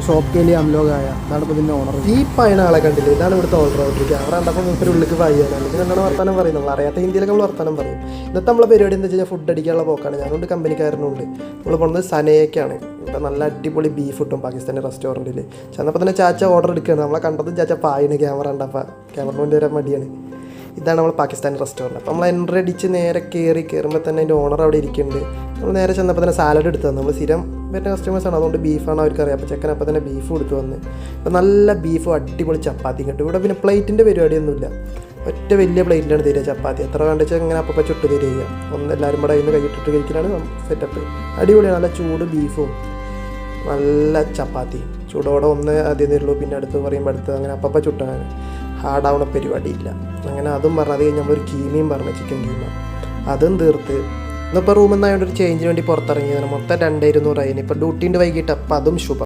Shop के लिए हम लोग आया അതാണ് ഇപ്പോൾ ഇതിൻ്റെ ഓണർ. ഈ പയണ ആളെ കണ്ടില്ല, ഇതാണ് ഇവിടുത്തെ ഓൾറൗണ്ടർ. ക്യാമറ കണ്ടപ്പോൾ മൂപ്പര് ഉള്ളിലേക്ക് പായാണ്, അല്ലെങ്കിൽ എന്താണ് വർത്താനം പറയുന്നത്, നമ്മൾ അറിയാത്ത ഹിന്ദിയിലൊക്കെ നമ്മൾ വർത്താനം പറയും. ഇന്നത്തെ നമ്മളെ പരിപാടി എന്താ വെച്ച് കഴിഞ്ഞാൽ ഫുഡ് അടിക്കാനുള്ള പോക്കാണ്. ഞാനുണ്ട് കമ്പനിക്കാരനുണ്ട്. നമ്മൾ പോകുന്നത് സനയൊക്കെയാണ്. ഇപ്പം നല്ല അടിപൊളി ബീഫ് കിട്ടും പാകിസ്ഥാനി റെസ്റ്റോറൻറ്റിൽ. ചെന്നപ്പോൾ തന്നെ ചാച്ച ഓർഡർ എടുക്കുകയാണ്. നമ്മളെ കണ്ടതും ചാച്ച പായാണ്, ക്യാമറ കണ്ടപ്പോൾ ക്യാമറ കൊണ്ട് വരാൻ മടിയാണ്. ഇതാണ് നമ്മൾ പാകിസ്ഥാനി റെസ്റ്റോറൻറ്റ്. അപ്പോൾ നമ്മൾ എൻട്രി അടിച്ച് നേരെ കയറുമ്പോൾ തന്നെ അതിൻ്റെ ഓണർ അവിടെ ഇരിക്കുന്നുണ്ട്. നമ്മൾ നേരെ ചെന്നപ്പോൾ തന്നെ സാലഡ് എടുത്തു തന്നു. നമ്മൾ സ്ഥിരം വരുന്ന കസ്റ്റമേഴ്സാണ്, അതുകൊണ്ട് ബീഫാണ് അവർക്കറിയാം. അപ്പോൾ ചെക്കൻ അപ്പോൾ തന്നെ ബീഫ് കൊടുത്തു വന്ന്. അപ്പോൾ നല്ല ബീഫും അടിപൊളി ചപ്പാത്തി കിട്ടും. ഇവിടെ പിന്നെ പ്ലേറ്റിൻ്റെ പരിപാടിയൊന്നുമില്ല, ഒറ്റ വലിയ പ്ലേറ്റിലാണ് തരിക ചപ്പാത്തി. എത്ര വേണ്ട വെച്ചാൽ ഇങ്ങനെ അപ്പം ചുട്ട് തരിക. ഒന്ന് എല്ലാവരും കൂടെ അതിന് കൈയിട്ടിട്ട് കഴിക്കലാണ് സെറ്റപ്പ്. അടിപൊളിയാണ്. നല്ല ചൂട് ബീഫും നല്ല ചപ്പാത്തി ചൂടോടെ ഒന്ന് ആദ്യം തരുള്ളൂ, പിന്നെ അടുത്ത് പറയുമ്പോൾ അടുത്ത് അങ്ങനെ അപ്പം ചുട്ടാണ്. ഹാർഡാവണ പരിപാടിയില്ല. അങ്ങനെ അതും പറഞ്ഞു. അത് കഴിഞ്ഞ് നമ്മളൊരു കീമയും പറഞ്ഞു, ചിക്കൻ കീമ, അതും തീർത്ത്. ഇന്നിപ്പോൾ റൂമിൽ നിന്നായതുകൊണ്ട് ഒരു ചേഞ്ചിന് വേണ്ടി പുറത്തിറങ്ങിയതാണ്. മൊത്തം 2200 ആയിന്. ഇപ്പോൾ ഡ്യൂട്ടീൻ്റെ വൈകിട്ട് അപ്പം അതും ശുഭം.